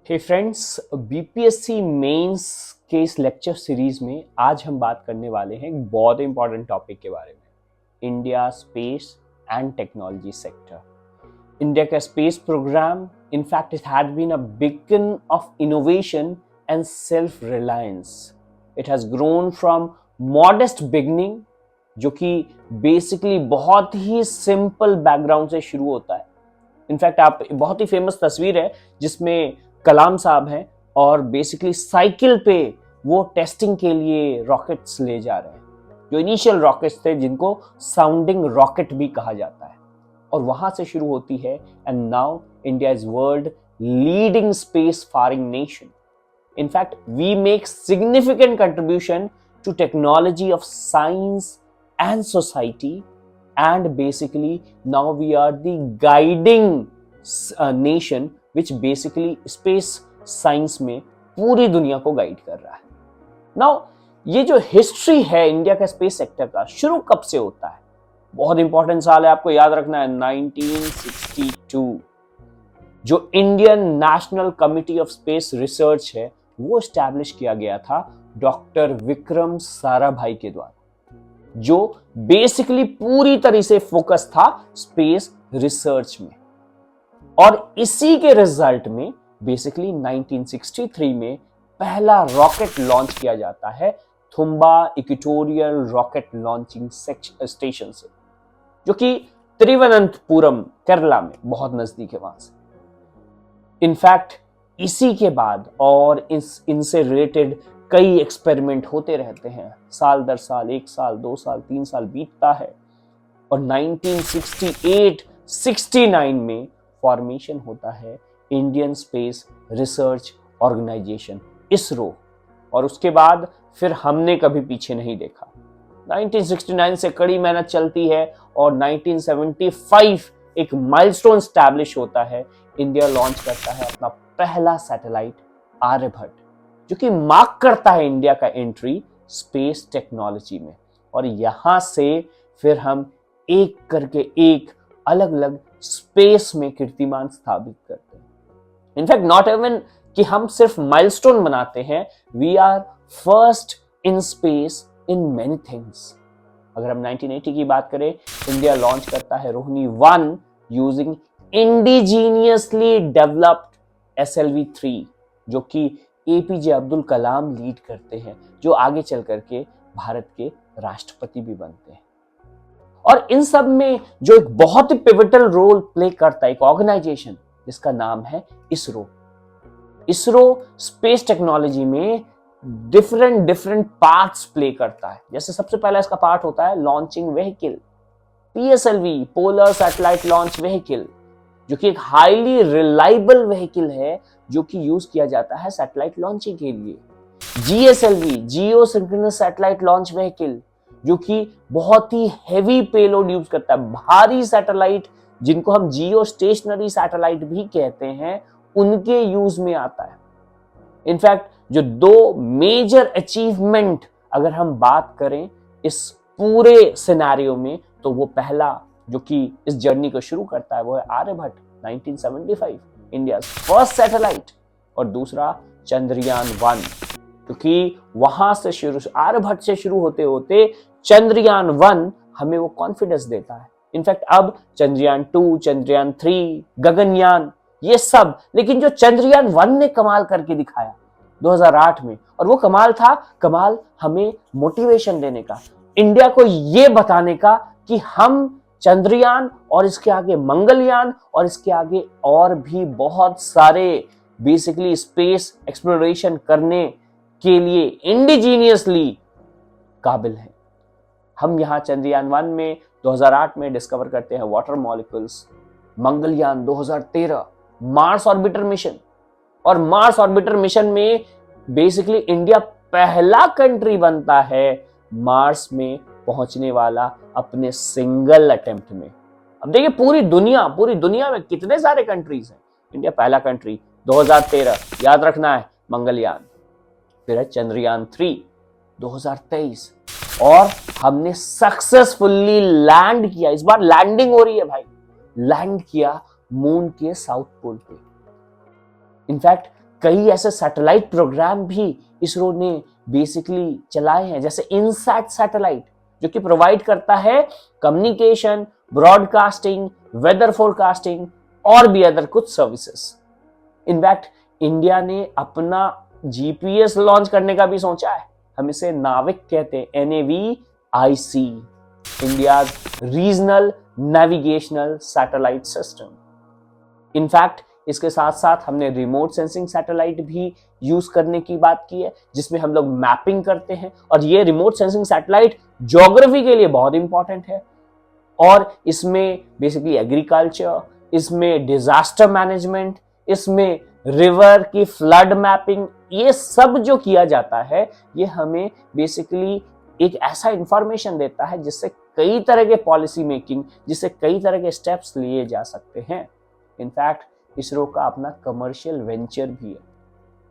हे friends, BPSC mains के इस lecture series में आज हम बात करने वाले हैं एक बहुत इंपॉर्टेंट टॉपिक के बारे में। India space and technology sector. India का space programme in fact it had been a beacon of innovation and self reliance. It has grown from modest beginning, जो कि बेसिकली बहुत ही सिंपल बैकग्राउंड से शुरू होता है। इनफैक्ट आप बहुत ही फेमस तस्वीर है जिसमें कलाम साहब हैं और बेसिकली साइकिल पे वो टेस्टिंग के लिए रॉकेट्स ले जा रहे हैं, जो इनिशियल रॉकेट्स थे जिनको साउंडिंग रॉकेट भी कहा जाता है। और वहां से शुरू होती है and now India is world leading space faring nation. In fact we make significant contribution to technology of science and society, and basically now we are the guiding nation which basically space science में पूरी दुनिया को guide कर रहा है। Now ये जो history है इंडिया का स्पेस सेक्टर का, शुरू कब से होता है? बहुत इंपॉर्टेंट साल है, आपको याद रखना है 1962। जो Indian national committee of space research है वो एस्टैब्लिश किया गया था डॉक्टर विक्रम साराभाई के द्वारा, जो बेसिकली पूरी तरह से फोकस था स्पेस रिसर्च में। और इसी के रिजल्ट में बेसिकली 1963 में पहला रॉकेट लॉन्च किया जाता है Thumba equatorial rocket launching station से, जो कि तिरुवनंतपुरम केरला में बहुत नजदीक है वहां से। इनफैक्ट इसी के बाद और इनसे रिलेटेड कई एक्सपेरिमेंट होते रहते हैं, साल दर साल, 1 साल 2 साल 3 साल बीतता है और 1968-69 में फॉर्मेशन होता है Indian Space Research Organisation ISRO. और उसके बाद फिर हमने कभी पीछे नहीं देखा। 1969 से कड़ी मेहनत चलती है और 1975 एक माइलस्टोन स्टैब्लिश होता है। इंडिया लॉन्च करता है अपना पहला सैटेलाइट आर्यभट्ट, जो कि मार्क करता है इंडिया का एंट्री स्पेस टेक्नोलॉजी में। और यहां से फिर हम एक करके एक अलग अलग स्पेस में कीर्तिमान स्थापित करते हैं। इनफैक्ट नॉट इवन कि हम सिर्फ माइलस्टोन बनाते हैं, we are first in space in many things. अगर हम 1980 की बात करें, इंडिया लॉन्च करता है Rohini 1 using indigenously developed SLV-3, जो कि एपीजे अब्दुल कलाम लीड करते हैं, जो आगे चल करके भारत के राष्ट्रपति भी बनते हैं। और इन सब में जो एक बहुत ही पिवटल रोल प्ले करता है एक ऑर्गेनाइजेशन जिसका नाम है इसरो। इसरो स्पेस टेक्नोलॉजी में डिफरेंट पार्ट्स प्ले करता है। जैसे सबसे पहला इसका पार्ट होता है launching vehicle, PSLV polar satellite launch vehicle, जो कि एक हाईली रिलायबल व्हीकल है जो कि यूज किया जाता है सैटेलाइट लॉन्चिंग के लिए। GSLV जियो सिंक्रोनस सैटेलाइट लॉन्च व्हीकल, जो कि बहुत ही हेवी पेलोड यूज करता है, भारी सैटेलाइट जिनको हम जियो स्टेशनरी सैटेलाइट भी कहते हैं, उनके यूज में आता है। इनफैक्ट जो 2 मेजर अचीवमेंट अगर हम बात करें इस पूरे सिनेरियो में, तो वो पहला जो कि इस जर्नी को शुरू करता है वो है आर्यभट्ट 1975, इंडिया फर्स्ट सैटेलाइट। और दूसरा चंद्रयान 1, क्योंकि वहां से शुरू, आर्यभट्ट से शुरू होते होते चंद्रयान 1 हमें वो कॉन्फिडेंस देता है। इनफैक्ट अब चंद्रयान 2, चंद्रयान 3, गगनयान, ये सब, लेकिन जो चंद्रयान 1 ने कमाल करके दिखाया 2008 में, और वो कमाल हमें मोटिवेशन देने का, इंडिया को ये बताने का कि हम चंद्रयान और इसके आगे मंगलयान और इसके आगे और भी बहुत सारे बेसिकली स्पेस एक्सप्लोरेशन करने के लिए इंडिजीनियसली काबिल हैं। हम यहां चंद्रयान 1 में 2008 में डिस्कवर करते हैं water molecules. Mangalyaan 2013 Mars orbiter mission, और मार्स ऑर्बिटर मिशन में बेसिकली इंडिया पहला कंट्री बनता है मार्स में पहुंचने वाला अपने सिंगल अटेम्प्ट में। अब देखिए पूरी दुनिया में कितने सारे कंट्रीज हैं, इंडिया पहला कंट्री। 2013 याद रखना है मंगलयान, फिर है चंद्रयान 3 2023, और हमने सक्सेसफुली लैंड किया। इस बार लैंडिंग हो रही है भाई, लैंड किया मून के साउथ पोल पे। इनफैक्ट कई ऐसे सैटेलाइट प्रोग्राम भी इसरो ने बेसिकली चलाए हैं, जैसे इनसैट सैटेलाइट जो कि प्रोवाइड करता है कम्युनिकेशन, ब्रॉडकास्टिंग, वेदर फोरकास्टिंग और भी अदर कुछ सर्विसेज। इनफैक्ट इंडिया ने अपना जीपीएस लॉन्च करने का भी सोचा है। हम इसे नाविक कहते हैं, NAVIC, India regional navigational satellite system. In fact इसके साथ साथ हमने रिमोट सेंसिंग सैटेलाइट भी यूज करने की बात की है, जिसमें हम लोग मैपिंग करते हैं। और ये रिमोट सेंसिंग सैटेलाइट ज्योग्राफी के लिए बहुत इंपॉर्टेंट है। और इसमें बेसिकली एग्रीकल्चर, इसमें डिजास्टर मैनेजमेंट, इसमें रिवर की फ्लड मैपिंग, ये सब जो किया जाता है ये हमें बेसिकली एक ऐसा इंफॉर्मेशन देता है जिससे कई तरह के पॉलिसी मेकिंग, जिससे कई तरह के स्टेप्स लिए जा सकते हैं। इनफैक्ट इसरो का अपना कमर्शियल वेंचर भी है।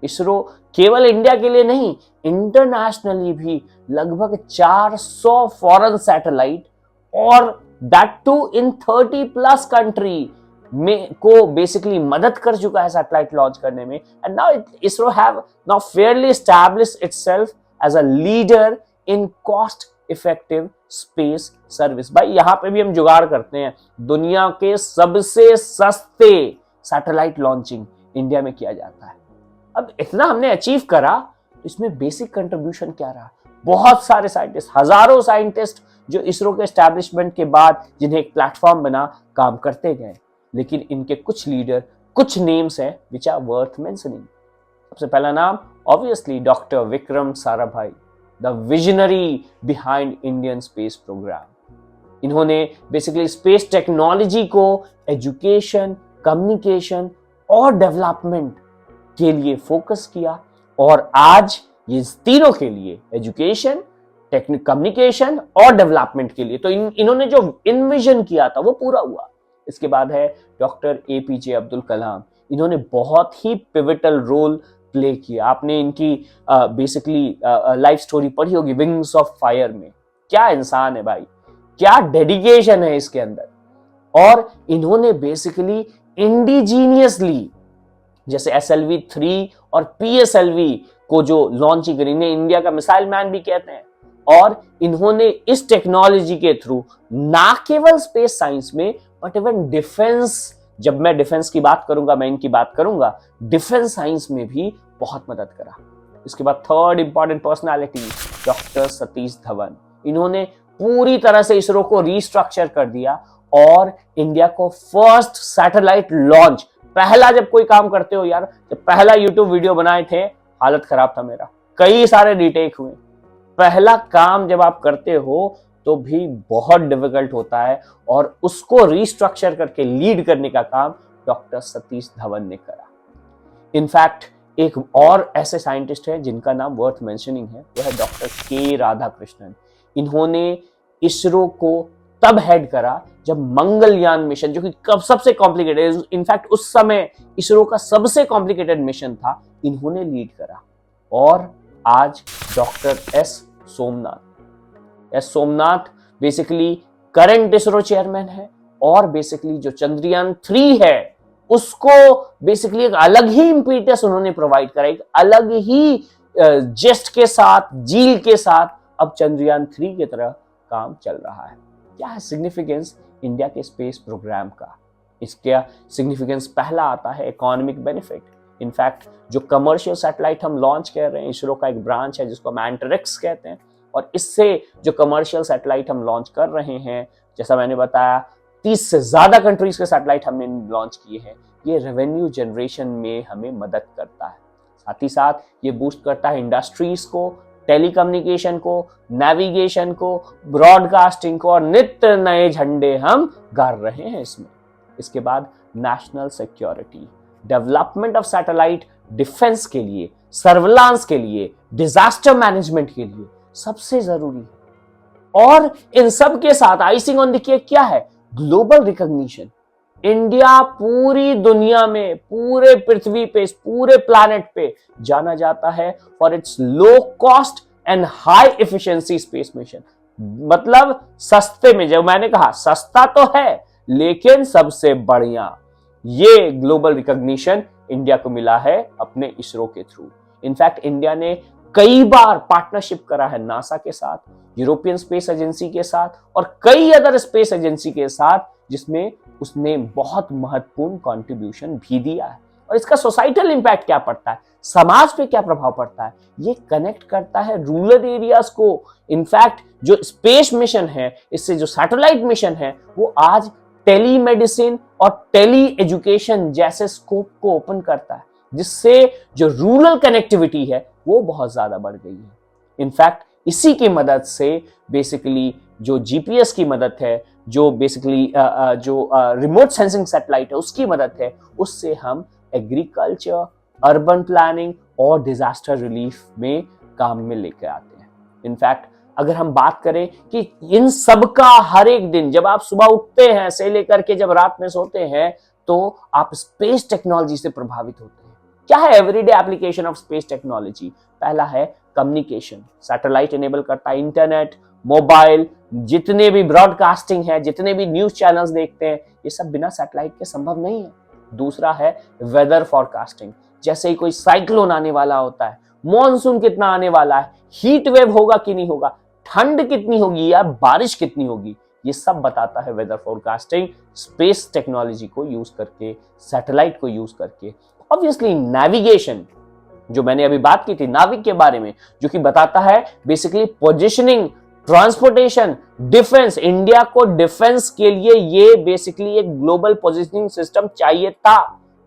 इसरो केवल इंडिया के लिए नहीं, इंटरनेशनली भी लगभग 400 फॉरेन सैटेलाइट और दैट टू इन 30+ कंट्री में को बेसिकली मदद कर चुका है सैटेलाइट लॉन्च करने में। And now ISRO have now fairly established itself as a leader in cost effective space service. भाई यहां पे भी हम जुगाड़ करते हैं, दुनिया के सबसे सस्ते सैटेलाइट लॉन्चिंग इंडिया में किया जाता है। अब इतना हमने अचीव करा तो इसमें बेसिक कंट्रीब्यूशन क्या रहा? बहुत सारे साइंटिस्ट, हजारों साइंटिस्ट जो इसरो के एस्टैब्लिशमेंट के बाद जिन्हें एक प्लेटफॉर्म बना काम करते गए, लेकिन इनके कुछ लीडर, कुछ नेम्स हैं विच आर वर्थ मेंशनिंग। सबसे पहला नाम obviously doctor Vikram Sarabhai, the visionary behind Indian space programme. इन्होंने बेसिकली स्पेस टेक्नोलॉजी को एजुकेशन, कम्युनिकेशन और डेवलपमेंट के लिए फोकस किया और आज ये तीनों के लिए, एजुकेशन, कम्युनिकेशन और डेवलपमेंट के लिए, तो इन्होंने जो इन्विजन किया था वो पूरा हुआ। इसके बाद है डॉक्टर APJ अब्दुल कलाम। इन्होंने बहुत ही पिविटल रोल प्ले किया। आपने इनकी बेसिकली लाइफ स्टोरी पढ़ी होगी विंग्स ऑफ फायर में। क्या इंसान है भाई, क्या डेडिकेशन है इसके अंदर। और इन्होंने बेसिकली इंडिजीनियसली जैसे SLV-3 और PSLV को जो लॉन्चिंग करी, इन्हें इंडिया का मिसाइल मैन भी कहते हैं। और इन्होंने इस टेक्नोलॉजी के थ्रू ना केवल स्पेस साइंस में बट इवन डिफेंस, जब मैं डिफेंस की बात करूंगा, मैं इनकी बात करूंगा, डिफेंस साइंस में भी बहुत मदद करा। इसके बाद third important personality doctor Satish Dhawan. इन्होंने पूरी तरह से इसरो को रीस्ट्रक्चर कर दिया और इंडिया को फर्स्ट सैटेलाइट लॉन्च, पहला जब कोई काम करते हो यार, जब पहला यूट्यूब वीडियो बनाए थे हालत खराब था मेरा, कई सारे रीटेक हुए। पहला काम जब आप करते हो तो भी बहुत डिफिकल्ट होता है और उसको रीस्ट्रक्चर करके लीड करने का काम डॉक्टर सतीश धवन ने करा। इनफैक्ट एक और ऐसे साइंटिस्ट है जिनका नाम वर्थ मेंशनिंग है, वो है डॉक्टर के राधाकृष्णन। इन्होंने इसरो को तब हेड करा जब मंगलयान मिशन, जो कि कब सबसे कॉम्प्लिकेटेड, इनफैक्ट उस समय इसरो का सबसे कॉम्प्लिकेटेड मिशन था, इन्होंने लीड करा। और आज doctor S Somnath basically current ISRO chairman है और बेसिकली जो चंद्रयान 3 है उसको बेसिकली एक अलग ही इंपीटस उन्होंने प्रोवाइड करा, एक अलग ही जेस्ट के साथ, जील के साथ अब चंद्रयान 3 की तरह काम चल रहा है। क्या है सिग्निफिकेंस इंडिया के स्पेस प्रोग्राम का? इसका सिग्निफिकेंस पहला आता है इकोनॉमिक बेनिफिट। इनफैक्ट जो कमर्शियल सैटेलाइट हम लॉन्च कर रहे हैं, इसरो का एक ब्रांच है जिसको हम एंटरिक्स कहते हैं, और इससे जो कमर्शियल सैटेलाइट हम लॉन्च कर रहे हैं, जैसा मैंने बताया 30 से ज्यादा कंट्रीज के सैटेलाइट हमने लॉन्च किए हैं, ये रेवेन्यू जनरेशन में हमें मदद करता है। साथ ही साथ ये बूस्ट करता है इंडस्ट्रीज को, टेलीकम्युनिकेशन को, नेविगेशन को, ब्रॉडकास्टिंग को, और नित्य नए झंडे हम गाड़ रहे हैं इसमें। इसके बाद national security, development of satellite defence के लिए, सर्विलांस के लिए, डिजास्टर मैनेजमेंट के लिए सबसे जरूरी है। और इन सब के साथ आइसिंग ऑन द केक क्या है? Global recognition. इंडिया पूरी दुनिया में, पूरे पृथ्वी पे, पूरे प्लैनेट पे जाना जाता है for its low cost and high efficiency space mission. मतलब सस्ते में, जो मैंने कहा सस्ता तो है लेकिन सबसे बढ़िया, ये ग्लोबल रिकॉग्निशन इंडिया को मिला है अपने इसरो के थ्रू। इनफैक्ट इंडिया ने कई बार पार्टनरशिप करा है नासा के साथ, यूरोपियन स्पेस एजेंसी के साथ और कई अदर स्पेस एजेंसी के साथ, जिसमें उसने बहुत महत्वपूर्ण कंट्रीब्यूशन भी दिया है। और इसका सोसाइटल इंपैक्ट क्या पड़ता है, समाज पे क्या प्रभाव पड़ता है, ये कनेक्ट करता है रूरल एरियाज को। इनफैक्ट जो स्पेस मिशन है, इससे जो सैटेलाइट मिशन है, वो आज टेलीमेडिसिन और टेली एजुकेशन जैसे स्कोप को ओपन करता है, जिससे जो रूरल कनेक्टिविटी है वो बहुत ज्यादा बढ़ गई है। इनफैक्ट इसी की मदद से बेसिकली जो जीपीएस की मदद है, जो बेसिकली जो रिमोट सेंसिंग सैटेलाइट है उसकी मदद है, उससे हम एग्रीकल्चर, अर्बन प्लानिंग और डिजास्टर रिलीफ में काम में लेके आते हैं। इनफैक्ट अगर हम बात करें कि इन सब का हर एक दिन जब आप सुबह उठते हैं से लेकर के जब रात में सोते हैं, तो आप स्पेस टेक्नोलॉजी से प्रभावित होते हैं। क्या है everyday application of space technology? पहला है कम्युनिकेशन, सैटेलाइट इनेबल करता है इंटरनेट, मोबाइल, जितने भी ब्रॉडकास्टिंग है, जितने भी न्यूज चैनल्स देखते हैं, ये सब बिना सैटेलाइट के संभव नहीं है। दूसरा है वेदर फॉरकास्टिंग, जैसे ही कोई साइक्लोन आने वाला होता है, मॉनसून कितना आने वाला है, हीट वेव होगा कि नहीं होगा, ठंड कितनी होगी या बारिश कितनी होगी, ये सब बताता है वेदर फोरकास्टिंग स्पेस टेक्नोलॉजी को यूज करके, सैटेलाइट को यूज करके। ऑब्वियसली नेविगेशन, जो मैंने अभी बात की थी नाविक के बारे में, जो कि बताता है basically positioning, transportation, defence. India को डिफेंस के लिए ये बेसिकली एक ग्लोबल पोजीशनिंग सिस्टम चाहिए था।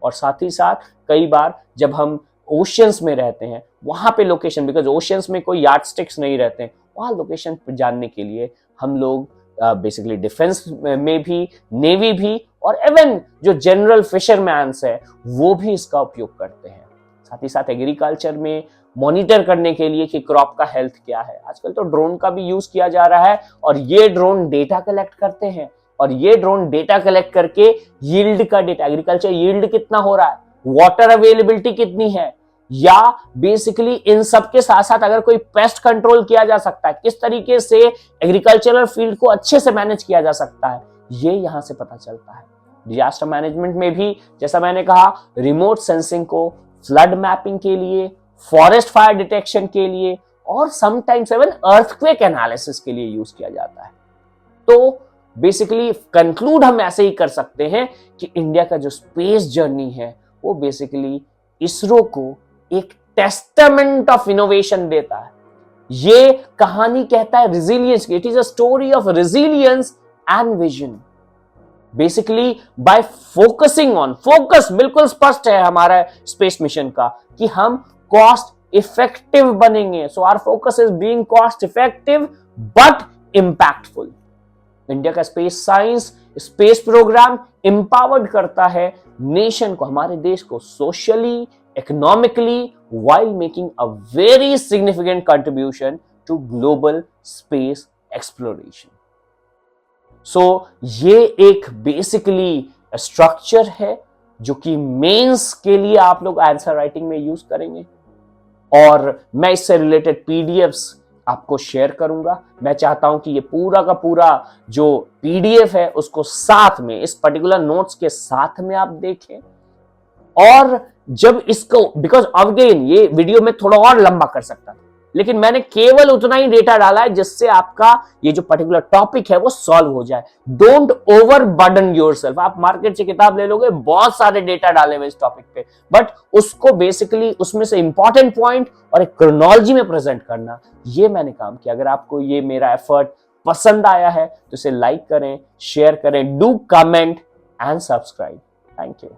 और साथ ही साथ कई बार जब हम ओशियंस में रहते हैं, वहां पे लोकेशन, बिकॉज ओशियंस में कोई यार्डस्टिक्स नहीं रहते हैं, वहां लोकेशन जानने के लिए हम लोग बेसिकली डिफेंस में भी, नेवी भी और इवन जो जनरल फिशरमैन्स है वो भी इसका उपयोग करते हैं। साथ ही साथ एग्रीकल्चर में मॉनिटर करने के लिए कि क्रॉप का हेल्थ क्या है। आजकल तो ड्रोन का भी यूज किया जा रहा है और ये ड्रोन डेटा कलेक्ट करते हैं, और ये ड्रोन डेटा कलेक्ट करके यील्ड का डेटा, एग्रीकल्चर यील्ड कितना हो रहा है, वाटर अवेलेबिलिटी कितनी है, या बेसिकली इन सब के साथ साथ अगर कोई पेस्ट कंट्रोल किया जा सकता है, किस तरीके से एग्रीकल्चरल फील्ड को अच्छे से मैनेज किया जा सकता है, ये यहां से पता चलता है। डिजास्टर मैनेजमेंट में भी जैसा मैंने कहा, रिमोट सेंसिंग को फ्लड मैपिंग के लिए, फॉरेस्ट फायर डिटेक्शन के लिए और समटाइम्स इवन अर्थक्वेक एनालिसिस के लिए यूज किया जाता है। तो बेसिकली कंक्लूड हम ऐसे ही कर सकते हैं कि इंडिया का जो स्पेस जर्नी है वो बेसिकली इसरो को एक टेस्टामेंट ऑफ इनोवेशन देता है। ये कहानी कहता है रिजिलियंस की, it is a story of resilience and vision. Basically bye focusing on, focus बिल्कुल स्पष्ट है हमारा स्पेस मिशन का कि हम कॉस्ट इफेक्टिव बनेंगे। So our focus is being cost effective but impactful. India का space science, space programme empowered करता है नेशन को, हमारे देश को socially, economically, while making a very significant contribution to global space exploration. So ये एक बेसिकली स्ट्रक्चर है जो कि मेंस के लिए आप लोग आंसर राइटिंग में यूज करेंगे, और मैं इससे रिलेटेड पीडीएफ्स आपको शेयर करूंगा। मैं चाहता हूं कि ये पूरा का पूरा जो पीडीएफ है उसको साथ में, इस पर्टिकुलर नोट्स के साथ में आप देखें। और जब इसको, बिकॉज अगेन ये वीडियो में थोड़ा और लंबा कर सकता था, लेकिन मैंने केवल उतना ही डेटा डाला है जिससे आपका ये जो पर्टिकुलर टॉपिक है वो सॉल्व हो जाए। Don't over burden yourself. आप मार्केट से किताब ले लोगे, बहुत सारे डेटा डाले हुए इस टॉपिक पे, बट उसको बेसिकली उसमें से इंपॉर्टेंट पॉइंट और एक क्रोनोलॉजी में प्रेजेंट करना, ये मैंने काम किया। अगर आपको ये मेरा एफर्ट पसंद आया है तो इसे लाइक करें, शेयर करें, do comment and subscribe. Thank you.